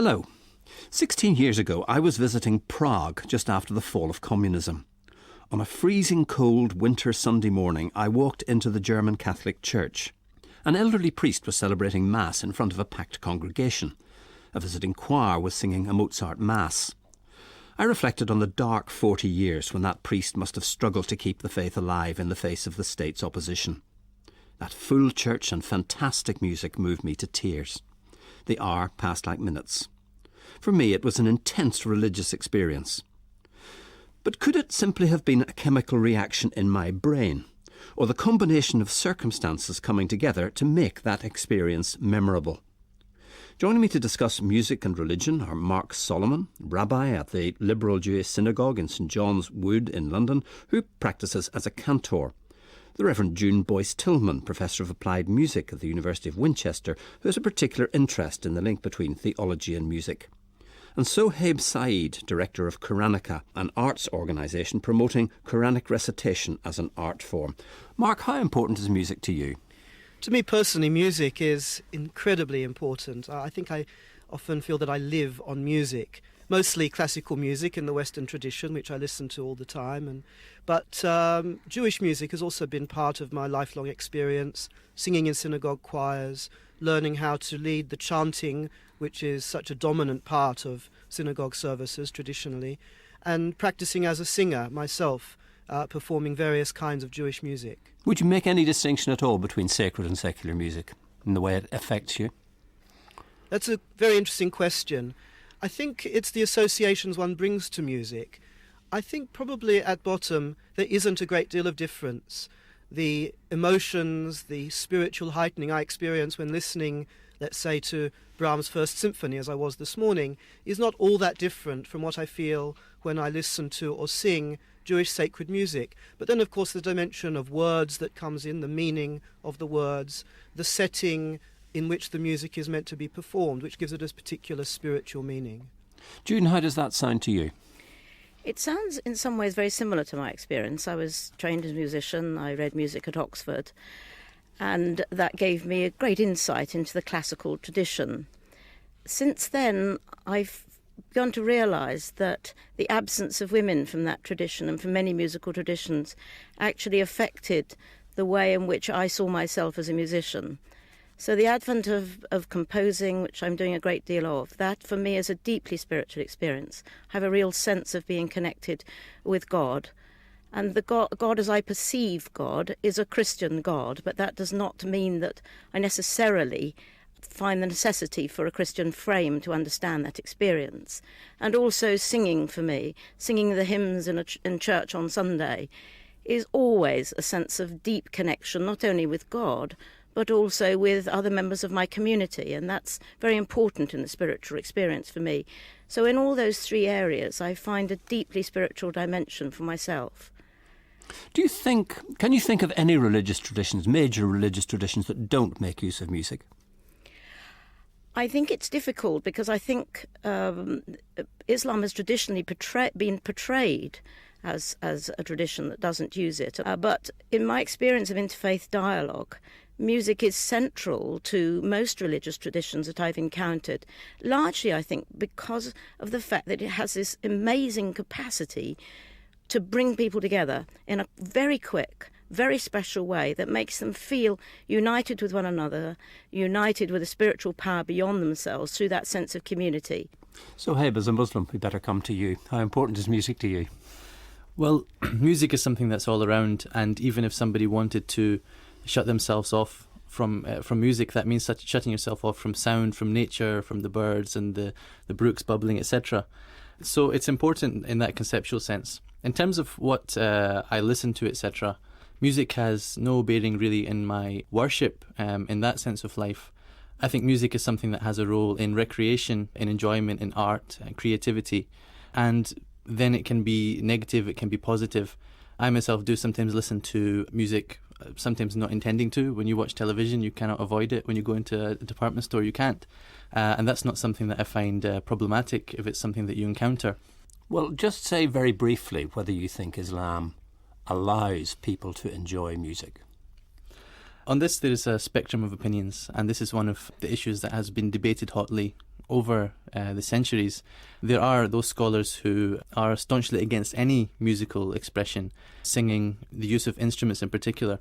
Hello. 16 years ago, I was visiting Prague just after the fall of communism. On a freezing cold winter Sunday morning, I walked into the German Catholic Church. An elderly priest was celebrating Mass in front of a packed congregation. A visiting choir was singing a Mozart Mass. I reflected on the dark 40 years when that priest must have struggled to keep the faith alive in the face of the state's opposition. That full church and fantastic music moved me to tears. The hour passed like minutes. For me, it was an intense religious experience. But could it simply have been a chemical reaction in my brain, or the combination of circumstances coming together to make that experience memorable? Joining me to discuss music and religion are Mark Solomon, rabbi at the Liberal Jewish Synagogue in St John's Wood in London, who practices as a cantor. The Revd June Boyce-Tillman, Professor of Applied Music at the University of Winchester, who has a particular interest in the link between theology and music. And Sohaib Saeed, Director of Quranica, an arts organisation promoting Qur'anic recitation as an art form. Mark, how important is music to you? To me personally, music is incredibly important. I think I often feel that I live on music, mostly classical music in the Western tradition, which I listen to all the time. But Jewish music has also been part of my lifelong experience, singing in synagogue choirs, learning how to lead the chanting, which is such a dominant part of synagogue services traditionally, and practicing as a singer myself, performing various kinds of Jewish music. Would you make any distinction at all between sacred and secular music in the way it affects you? That's a very interesting question. I think it's the associations one brings to music. I think probably at bottom there isn't a great deal of difference. The emotions, the spiritual heightening I experience when listening, let's say, to Brahms' First Symphony, as I was this morning, is not all that different from what I feel when I listen to or sing Jewish sacred music. But then, of course, the dimension of words that comes in, the meaning of the words, the setting in which the music is meant to be performed, which gives it a particular spiritual meaning. June, how does that sound to you? It sounds in some ways very similar to my experience. I was trained as a musician, I read music at Oxford, and that gave me a great insight into the classical tradition. Since then, I've begun to realise that the absence of women from that tradition and from many musical traditions actually affected the way in which I saw myself as a musician. So the advent of composing, which I'm doing a great deal of, that for me is a deeply spiritual experience. I have a real sense of being connected with God. And the God as I perceive God is a Christian God, but that does not mean that I necessarily find the necessity for a Christian frame to understand that experience. And also singing for me, singing the hymns in church on Sunday, is always a sense of deep connection, not only with God, but also with other members of my community, and that's very important in the spiritual experience for me. So in all those three areas, I find a deeply spiritual dimension for myself. Can you think of any religious traditions, major religious traditions, that don't make use of music? I think it's difficult because I think Islam has traditionally been portrayed as a tradition that doesn't use it. But in my experience of interfaith dialogue, music is central to most religious traditions that I've encountered, largely, I think, because of the fact that it has this amazing capacity to bring people together in a very quick, very special way that makes them feel united with one another, united with a spiritual power beyond themselves through that sense of community. So, Sohaib, as a Muslim, we better come to you. How important is music to you? Well, music is something that's all around, and even if somebody wanted to shut themselves off from music, that means shutting yourself off from sound, from nature, from the birds and the brooks bubbling, etc. So it's important in that conceptual sense. In terms of what I listen to, etc., music has no bearing really in my worship, in that sense of life. I think music is something that has a role in recreation, in enjoyment, in art and creativity. And then it can be negative, it can be positive. I myself do sometimes listen to music, sometimes not intending to. When you watch television, you cannot avoid it. When you go into a department store, you can't. And that's not something that I find problematic if it's something that you encounter. Well, just say very briefly whether you think Islam allows people to enjoy music. On this, there is a spectrum of opinions, and this is one of the issues that has been debated hotly over the centuries, there are those scholars who are staunchly against any musical expression, singing, the use of instruments in particular.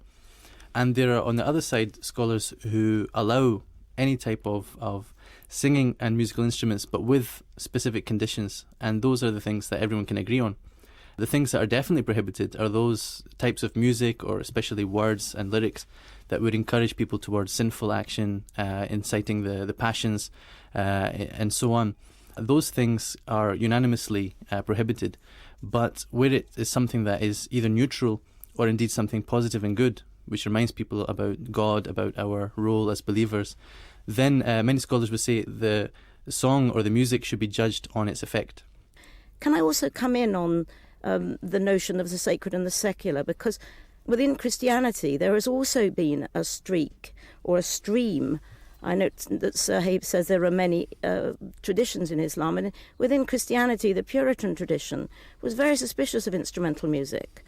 And there are, on the other side, scholars who allow any type of singing and musical instruments, but with specific conditions. And those are the things that everyone can agree on. The things that are definitely prohibited are those types of music, or especially words and lyrics, that would encourage people towards sinful action, inciting the passions, and so on. Those things are unanimously prohibited. But where it is something that is either neutral or indeed something positive and good, which reminds people about God, about our role as believers, then many scholars would say the song or the music should be judged on its effect. Can I also come in on the notion of the sacred and the secular? Because within Christianity there has also been a streak or a stream. I note that Sohaib says there are many traditions in Islam, and within Christianity the Puritan tradition was very suspicious of instrumental music.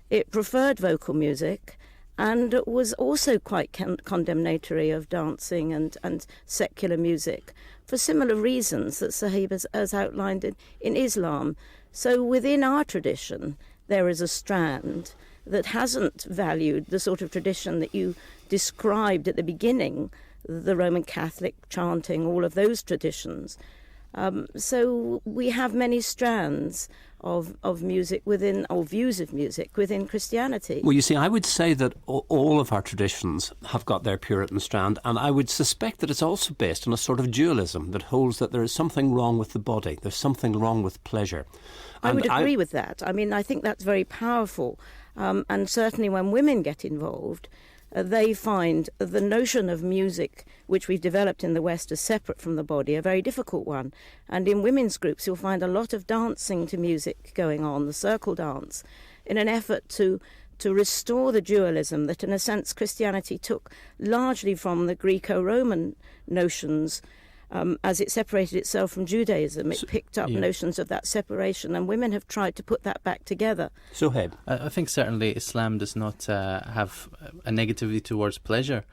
It preferred vocal music and was also quite condemnatory of dancing and secular music for similar reasons that Sohaib has outlined in Islam. So within our tradition, there is a strand that hasn't valued the sort of tradition that you described at the beginning, the Roman Catholic chanting, all of those traditions. So we have many strands of music within, or views of music within Christianity. Well, you see, I would say that all of our traditions have got their Puritan strand, and I would suspect that it's also based on a sort of dualism that holds that there is something wrong with the body, there's something wrong with pleasure. I would agree with that. I mean, I think that's very powerful. And certainly when women get involved, they find the notion of music, which we've developed in the West as separate from the body, a very difficult one. And in women's groups, you'll find a lot of dancing to music going on, the circle dance, in an effort to restore the dualism that, in a sense, Christianity took largely from the Greco-Roman notions. As it separated itself from Judaism, it picked up notions of that separation, and women have tried to put that back together. Sohaib? I think certainly Islam does not have a negativity towards pleasure,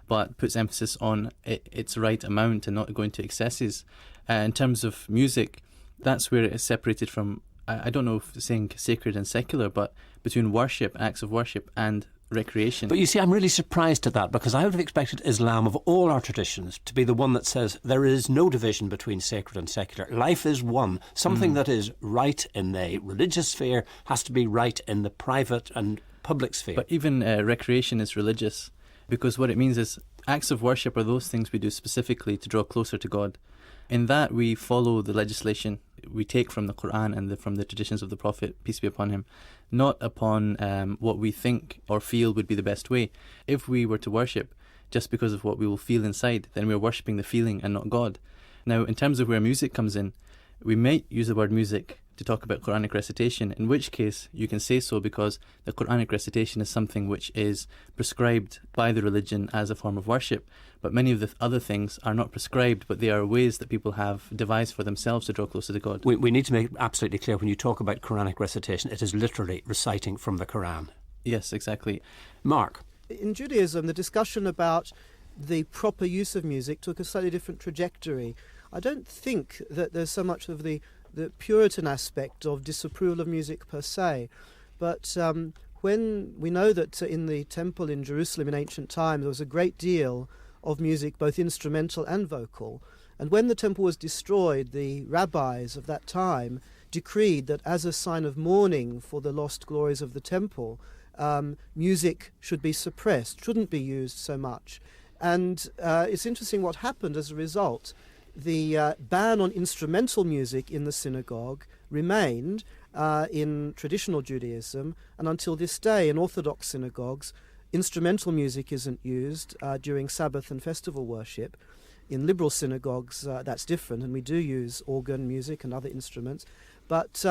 but puts emphasis on its right amount and not going to excesses. In terms of music, that's where it is separated from, I don't know if saying sacred and secular, but between worship, acts of worship, and recreation. But you see, I'm really surprised at that, because I would have expected Islam, of all our traditions, to be the one that says there is no division between sacred and secular. Life is one. Something that is right in the religious sphere has to be right in the private and public sphere. But even recreation is religious, because what it means is acts of worship are those things we do specifically to draw closer to God. In that, we follow the legislation we take from the Qur'an and from the traditions of the Prophet, peace be upon him, not upon what we think or feel would be the best way. If we were to worship just because of what we will feel inside, then we're worshipping the feeling and not God. Now, in terms of where music comes in, we might use the word music to talk about Qur'anic recitation, in which case you can say so because the Qur'anic recitation is something which is prescribed by the religion as a form of worship. But many of the other things are not prescribed, but they are ways that people have devised for themselves to draw closer to God. We need to make it absolutely clear, when you talk about Qur'anic recitation, it is literally reciting from the Qur'an. Yes, exactly. Mark? In Judaism, the discussion about the proper use of music took a slightly different trajectory. I don't think that there's so much of the Puritan aspect of disapproval of music per se, but when we know that in the temple in Jerusalem in ancient times there was a great deal of music, both instrumental and vocal, and when the temple was destroyed, the rabbis of that time decreed that as a sign of mourning for the lost glories of the temple, music should be suppressed, shouldn't be used so much. And it's interesting what happened as a result. The ban on instrumental music in the synagogue remained in traditional Judaism, and until this day in Orthodox synagogues, instrumental music isn't used during Sabbath and festival worship. In liberal synagogues, that's different, and we do use organ music and other instruments. But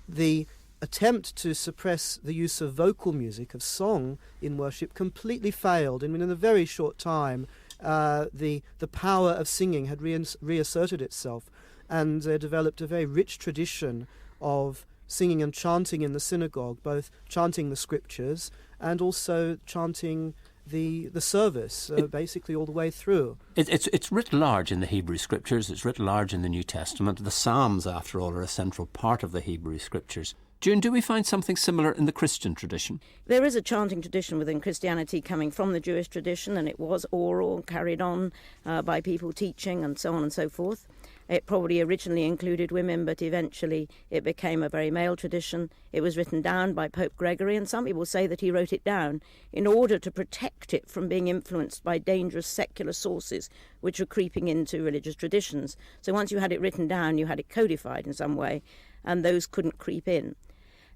the attempt to suppress the use of vocal music, of song in worship, completely failed. I mean, in a very short time, the power of singing had reasserted itself, and they developed a very rich tradition of singing and chanting in the synagogue, both chanting the scriptures and also chanting the service, basically all the way through. It's writ large in the Hebrew Scriptures, it's writ large in the New Testament. The Psalms, after all, are a central part of the Hebrew Scriptures. June, do we find something similar in the Christian tradition? There is a chanting tradition within Christianity coming from the Jewish tradition, and it was oral, carried on by people teaching and so on and so forth. It probably originally included women, but eventually it became a very male tradition. It was written down by Pope Gregory, and some people say that he wrote it down in order to protect it from being influenced by dangerous secular sources which were creeping into religious traditions. So once you had it written down, you had it codified in some way, and those couldn't creep in.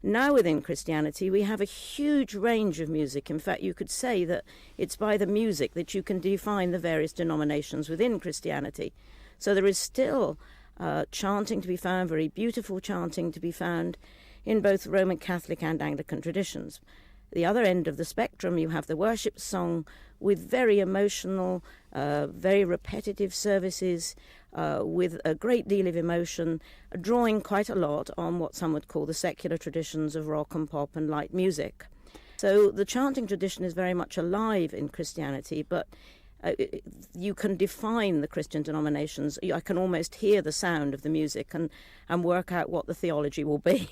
Now within Christianity we have a huge range of music. In fact, you could say that it's by the music that you can define the various denominations within Christianity. So there is still chanting to be found, very beautiful chanting to be found in both Roman Catholic and Anglican traditions. The other end of the spectrum, you have the worship song with very emotional, very repetitive services, with a great deal of emotion, drawing quite a lot on what some would call the secular traditions of rock and pop and light music. So the chanting tradition is very much alive in Christianity, but you can define the Christian denominations. I can almost hear the sound of the music and work out what the theology will be.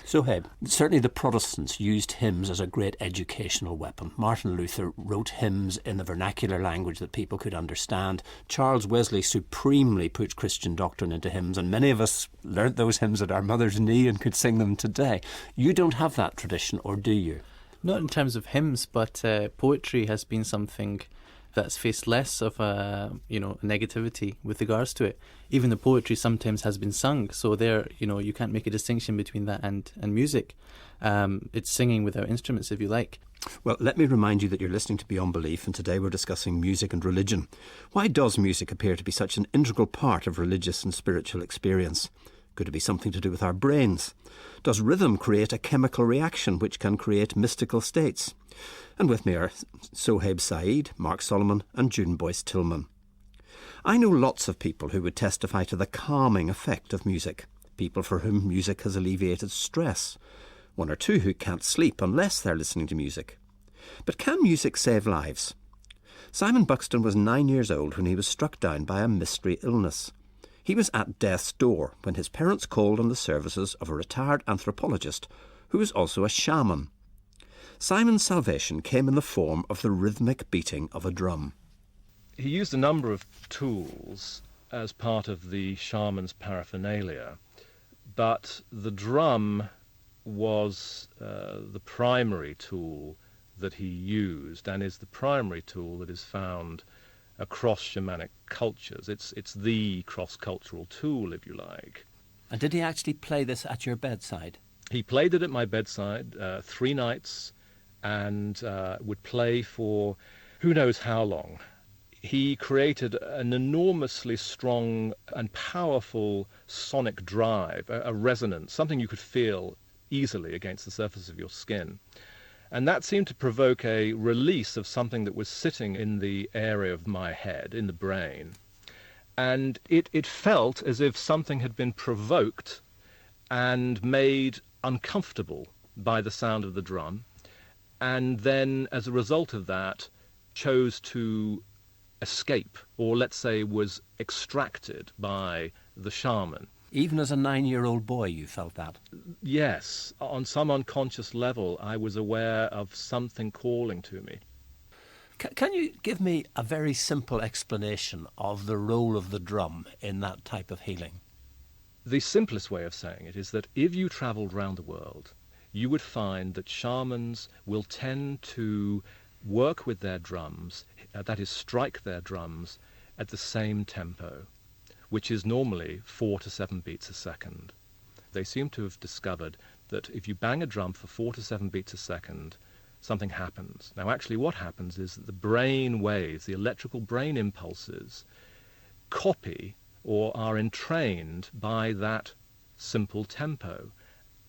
Sohaib, certainly the Protestants used hymns as a great educational weapon. Martin Luther wrote hymns in the vernacular language that people could understand. Charles Wesley supremely put Christian doctrine into hymns, and many of us learnt those hymns at our mother's knee and could sing them today. You don't have that tradition, or do you? Not in terms of hymns, but poetry has been something that's faced less of a negativity with regards to it. Even the poetry sometimes has been sung, so there you can't make a distinction between that and music. It's singing without instruments, if you like. Well, let me remind you that you're listening to Beyond Belief, and today we're discussing music and religion. Why does music appear to be such an integral part of religious and spiritual experience? Could it be something to do with our brains? Does rhythm create a chemical reaction which can create mystical states? And with me are Sohaib Saeed, Mark Solomon and June Boyce-Tillman. I know lots of people who would testify to the calming effect of music, people for whom music has alleviated stress, one or two who can't sleep unless they're listening to music. But can music save lives? Simon Buxton was 9 years old when he was struck down by a mystery illness. He was at death's door when his parents called on the services of a retired anthropologist who was also a shaman. Simon's salvation came in the form of the rhythmic beating of a drum. He used a number of tools as part of the shaman's paraphernalia, but the drum was the primary tool that he used, and is the primary tool that is found across shamanic cultures. It's the cross-cultural tool, if you like. And did he actually play this at your bedside? He played it at my bedside 3 nights, and would play for who knows how long. He created an enormously strong and powerful sonic drive, a resonance, something you could feel easily against the surface of your skin. And that seemed to provoke a release of something that was sitting in the area of my head, in the brain. And it felt as if something had been provoked and made uncomfortable by the sound of the drum, and then, as a result of that, chose to escape, or let's say was extracted by the shaman. Even as a 9-year-old boy you felt that? Yes, on some unconscious level I was aware of something calling to me. Can you give me a very simple explanation of the role of the drum in that type of healing? The simplest way of saying it is that if you travelled around the world, you would find that shamans will tend to work with their drums, that is, strike their drums at the same tempo, which is normally 4 to 7 beats a second. They seem to have discovered that if you bang a drum for 4 to 7 beats a second, something happens. Now, actually what happens is that the brain waves, the electrical brain impulses, copy or are entrained by that simple tempo.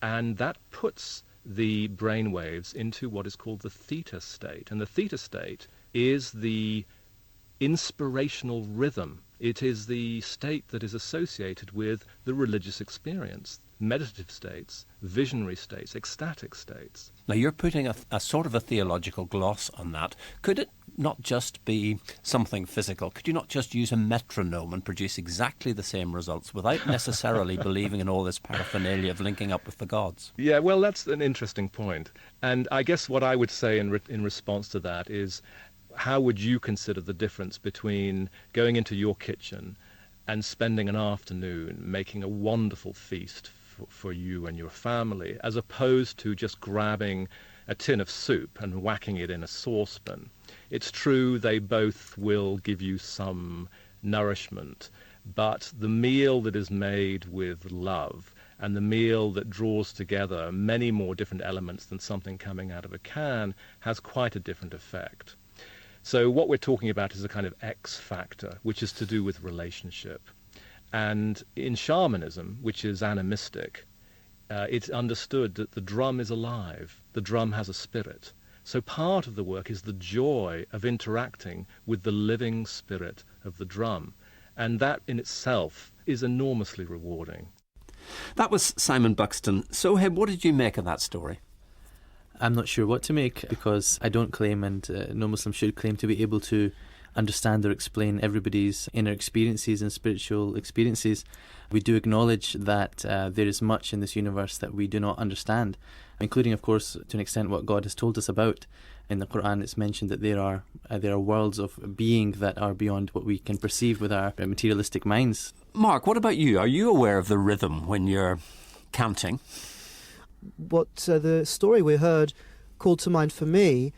And that puts the brain waves into what is called the theta state. And the theta state is the inspirational rhythm. It is the state that is associated with the religious experience. meditative states, visionary states, ecstatic states. Now, you're putting a sort of a theological gloss on that. Could it not just be something physical? Could you not just use a metronome and produce exactly the same results without necessarily believing in all this paraphernalia of linking up with the gods? Yeah, well, that's an interesting point. And I guess what I would say in response to that is, how would you consider the difference between going into your kitchen and spending an afternoon making a wonderful feast for you and your family, as opposed to just grabbing a tin of soup and whacking it in a saucepan? It's true they both will give you some nourishment, but the meal that is made with love and the meal that draws together many more different elements than something coming out of a can has quite a different effect. So what we're talking about is a kind of X factor, which is to do with relationship. And in shamanism, which is animistic, it's understood that the drum is alive. The drum has a spirit. So part of the work is the joy of interacting with the living spirit of the drum. And that in itself is enormously rewarding. That was Simon Buxton. Sohaib, what did you make of that story? I'm not sure what to make, because I don't claim, and no Muslim should claim, to be able to understand or explain everybody's inner experiences and spiritual experiences. We do acknowledge that there is much in this universe that we do not understand, including, of course, to an extent what God has told us about. In the Quran, it's mentioned that there are worlds of being that are beyond what we can perceive with our materialistic minds. Mark, what about you? Are you aware of the rhythm when you're counting? What the story we heard called to mind for me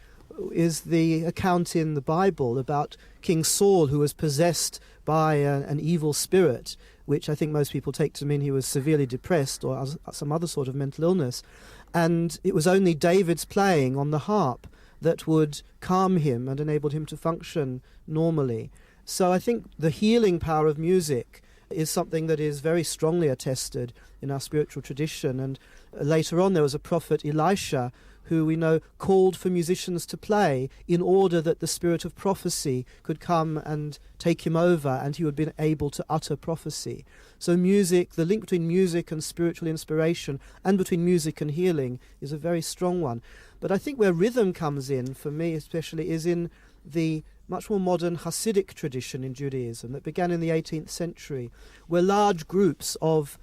is the account in the Bible about King Saul, who was possessed by an evil spirit, which I think most people take to mean he was severely depressed or some other sort of mental illness. And it was only David's playing on the harp that would calm him and enabled him to function normally. So I think the healing power of music is something that is very strongly attested in our spiritual tradition. And later on there was a prophet, Elisha, who we know called for musicians to play in order that the spirit of prophecy could come and take him over and he would be able to utter prophecy. So music, the link between music and spiritual inspiration and between music and healing is a very strong one. But I think where rhythm comes in, for me especially, is in the much more modern Hasidic tradition in Judaism that began in the 18th century, where large groups of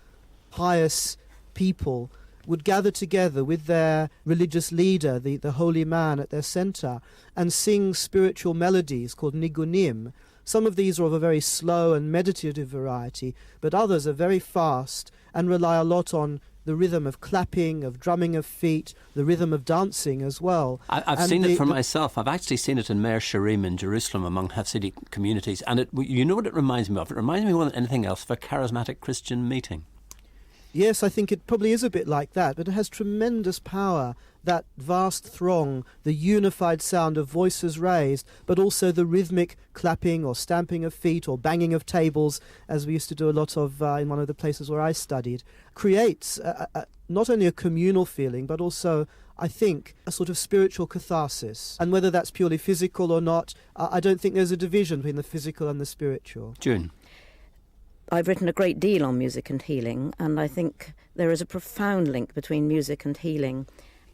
pious people would gather together with their religious leader, the holy man at their centre, and sing spiritual melodies called nigunim. Some of these are of a very slow and meditative variety, but others are very fast and rely a lot on the rhythm of clapping, of drumming of feet, the rhythm of dancing as well. I've seen it for myself. I've actually seen it in Meir Sharim in Jerusalem among Hasidic communities. And you know what it reminds me of? It reminds me more than anything else of a charismatic Christian meeting. Yes, I think it probably is a bit like that, but it has tremendous power, that vast throng, the unified sound of voices raised, but also the rhythmic clapping or stamping of feet or banging of tables, as we used to do a lot of in one of the places where I studied, creates not only a communal feeling, but also, I think, a sort of spiritual catharsis. And whether that's purely physical or not, I don't think there's a division between the physical and the spiritual. June? I've written a great deal on music and healing, and I think there is a profound link between music and healing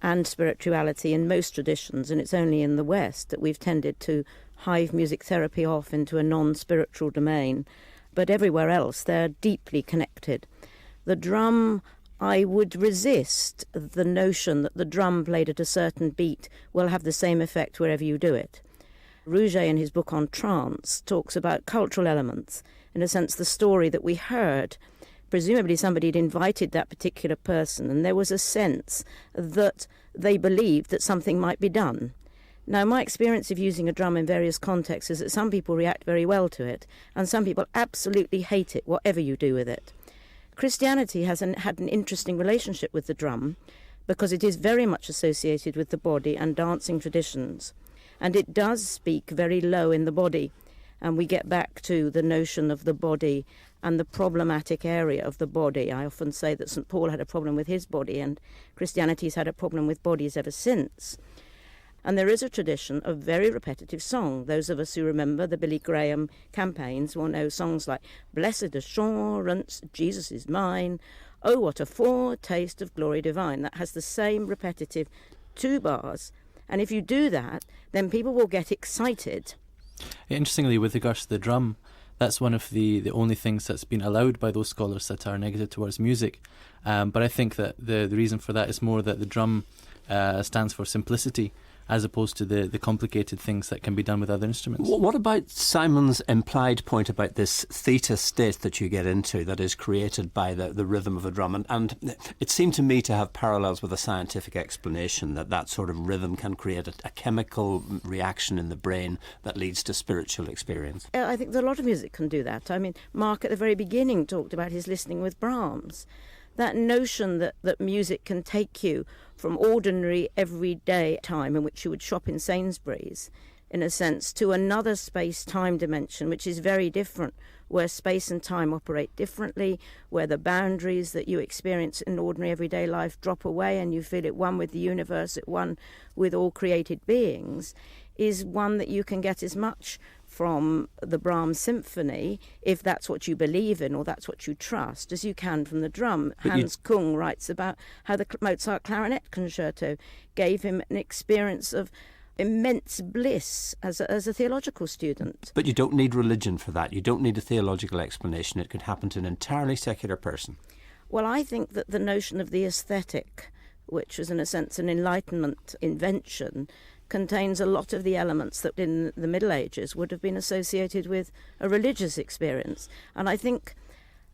and spirituality in most traditions, and it's only in the West that we've tended to hive music therapy off into a non-spiritual domain. But everywhere else, they're deeply connected. The drum, I would resist the notion that the drum played at a certain beat will have the same effect wherever you do it. Rouget, in his book on trance, talks about cultural elements. In a sense, the story that we heard, presumably somebody had invited that particular person, and there was a sense that they believed that something might be done. Now, my experience of using a drum in various contexts is that some people react very well to it, and some people absolutely hate it, whatever you do with it. Christianity has had an interesting relationship with the drum, because it is very much associated with the body and dancing traditions, and it does speak very low in the body. And we get back to the notion of the body and the problematic area of the body. I often say that St. Paul had a problem with his body, and Christianity's had a problem with bodies ever since. And there is a tradition of very repetitive song. Those of us who remember the Billy Graham campaigns will know songs like Blessed Assurance, Jesus is Mine, Oh, what a foretaste of glory divine. That has the same repetitive 2 bars. And if you do that, then people will get excited. Interestingly, with regards to the drum, that's one of the only things that's been allowed by those scholars that are negative towards music. But I think that the reason for that is more that the drum stands for simplicity, as opposed to the complicated things that can be done with other instruments. What about Simon's implied point about this theta state that you get into that is created by the rhythm of a drum? And it seemed to me to have parallels with a scientific explanation that sort of rhythm can create a chemical reaction in the brain that leads to spiritual experience. I think that a lot of music can do that. I mean, Mark at the very beginning talked about his listening with Brahms. That notion that music can take you from ordinary, everyday time in which you would shop in Sainsbury's, in a sense, to another space-time dimension, which is very different, where space and time operate differently, where the boundaries that you experience in ordinary, everyday life drop away and you feel at one with the universe, at one with all created beings, is one that you can get as much from the Brahms symphony, if that's what you believe in or that's what you trust, as you can from the drum. Hans Kung writes about how the Mozart clarinet concerto gave him an experience of immense bliss as a theological student. But you don't need religion for that. You don't need a theological explanation. It could happen to an entirely secular person. Well, I think that the notion of the aesthetic, which was in a sense an Enlightenment invention, contains a lot of the elements that in the Middle Ages would have been associated with a religious experience. And I think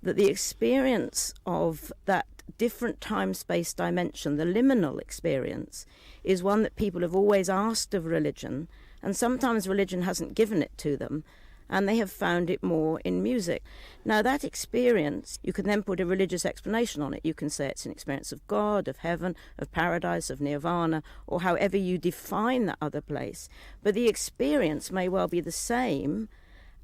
that the experience of that different time-space dimension, the liminal experience, is one that people have always asked of religion, and sometimes religion hasn't given it to them, and they have found it more in music. Now, that experience, you can then put a religious explanation on it. You can say it's an experience of God, of heaven, of paradise, of nirvana, or however you define that other place. But the experience may well be the same,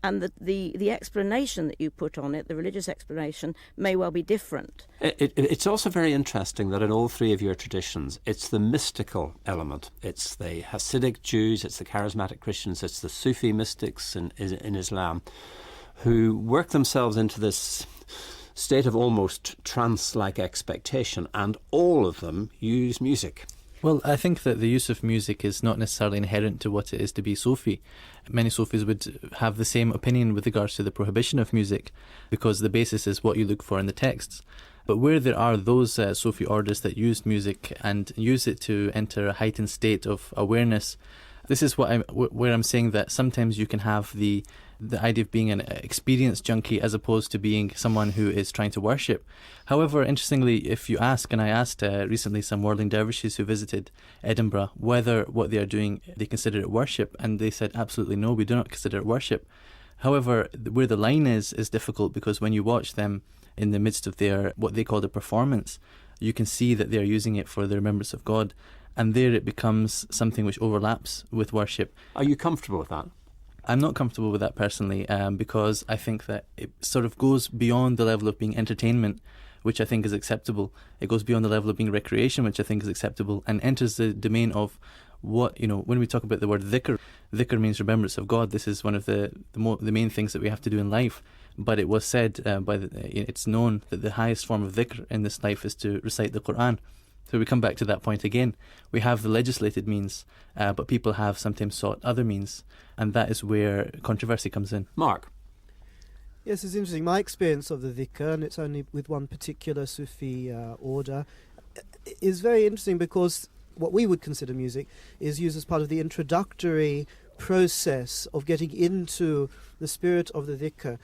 and the explanation that you put on it, the religious explanation, may well be different. It's also very interesting that in all 3 of your traditions, it's the mystical element. It's the Hasidic Jews, it's the charismatic Christians, it's the Sufi mystics in Islam, who work themselves into this state of almost trance-like expectation, and all of them use music. Well, I think that the use of music is not necessarily inherent to what it is to be Sufi. Many Sufis would have the same opinion with regards to the prohibition of music, because the basis is what you look for in the texts. But where there are those Sufi orders that use music and use it to enter a heightened state of awareness, this is where I'm saying that sometimes you can have the idea of being an experience junkie as opposed to being someone who is trying to worship. However, interestingly, if you ask, and I asked recently some whirling dervishes who visited Edinburgh whether what they are doing, they consider it worship, and they said absolutely no, we do not consider it worship. However, where the line is difficult, because when you watch them in the midst of their, what they call the performance, you can see that they are using it for the remembrance of God, and there it becomes something which overlaps with worship. Are you comfortable with that? I'm not comfortable with that personally, because I think that it sort of goes beyond the level of being entertainment, which I think is acceptable. It goes beyond the level of being recreation, which I think is acceptable, and enters the domain of what, when we talk about the word dhikr means remembrance of God. This is one of the main things that we have to do in life. But it was said, it's known that the highest form of dhikr in this life is to recite the Qur'an. So we come back to that point again. We have the legislated means, but people have sometimes sought other means, and that is where controversy comes in. Mark? Yes, it's interesting. My experience of the dhikr, and it's only with one particular Sufi order, is very interesting because what we would consider music is used as part of the introductory process of getting into the spirit of the dhikr.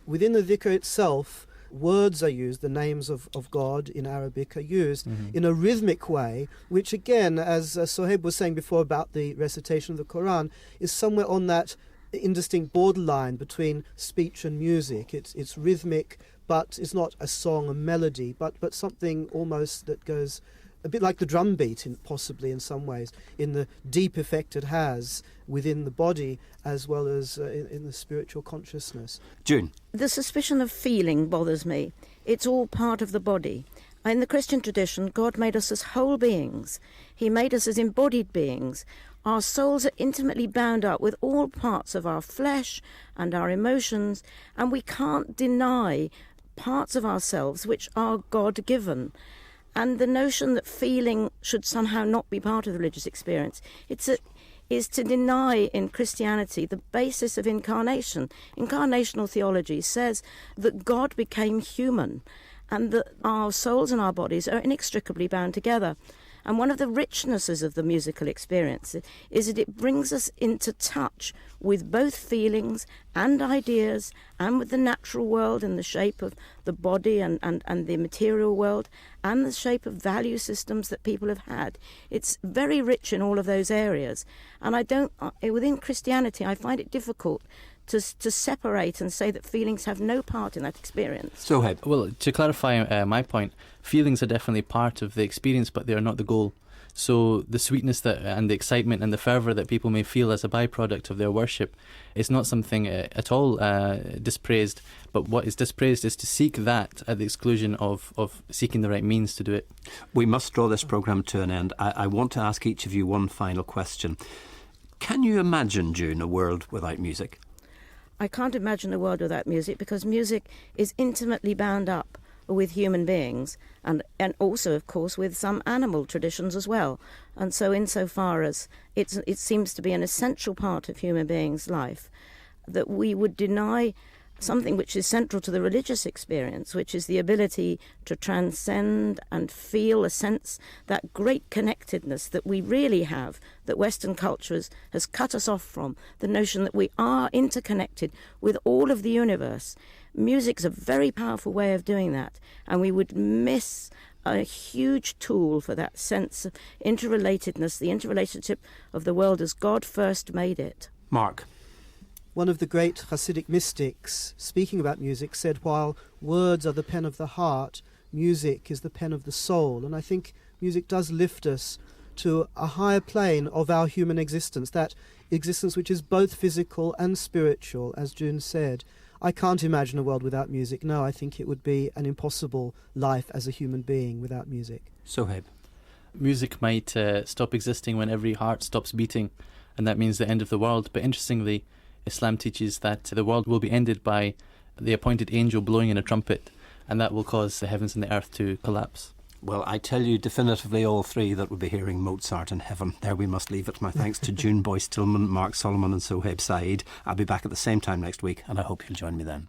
Within the dhikr itself, words are used, the names of God in Arabic are used in a rhythmic way, which again, as Sohaib was saying before about the recitation of the Quran, is somewhere on that indistinct borderline between speech and music. It's rhythmic, but it's not a song, a melody, but something almost that goes a bit like the drum beat, possibly in some ways, in the deep effect it has within the body as well as in the spiritual consciousness. June? The suspicion of feeling bothers me. It's all part of the body. In the Christian tradition, God made us as whole beings. He made us as embodied beings. Our souls are intimately bound up with all parts of our flesh and our emotions, and we can't deny parts of ourselves which are God-given. And the notion that feeling should somehow not be part of the religious experience, is to deny in Christianity the basis of incarnation. Incarnational theology says that God became human and that our souls and our bodies are inextricably bound together. And one of the richnesses of the musical experience is that it brings us into touch with both feelings and ideas and with the natural world in the shape of the body and the material world and the shape of value systems that people have had. It's very rich in all of those areas. And within Christianity, I find it difficult to separate and say that feelings have no part in that experience. Sohaib. Well, to clarify my point, feelings are definitely part of the experience, but they are not the goal. So the sweetness and the excitement and the fervour that people may feel as a byproduct of their worship is not something at all dispraised, but what is dispraised is to seek that at the exclusion of seeking the right means to do it. We must draw this programme to an end. I want to ask each of you one final question. Can you imagine, June, a world without music? I can't imagine a world without music, because music is intimately bound up with human beings and also, of course, with some animal traditions as well. And so insofar as it seems to be an essential part of human beings' life, that we would deny something which is central to the religious experience, which is the ability to transcend and feel a sense, that great connectedness that we really have, that Western culture has cut us off from, the notion that we are interconnected with all of the universe. Music's a very powerful way of doing that, and we would miss a huge tool for that sense of interrelatedness, the interrelationship of the world as God first made it. Mark. One of the great Hasidic mystics, speaking about music, said, while words are the pen of the heart, music is the pen of the soul. And I think music does lift us to a higher plane of our human existence, that existence which is both physical and spiritual, as June said. I can't imagine a world without music. No, I think it would be an impossible life as a human being without music. Sohaib. Music might stop existing when every heart stops beating, and that means the end of the world. But interestingly, Islam teaches that the world will be ended by the appointed angel blowing in a trumpet, and that will cause the heavens and the earth to collapse. Well, I tell you definitively, all three, that we'll be hearing Mozart in heaven. There we must leave it. My thanks to June Boyce-Tillman, Mark Solomon and Sohaib Saeed. I'll be back at the same time next week, and I hope you'll join me then.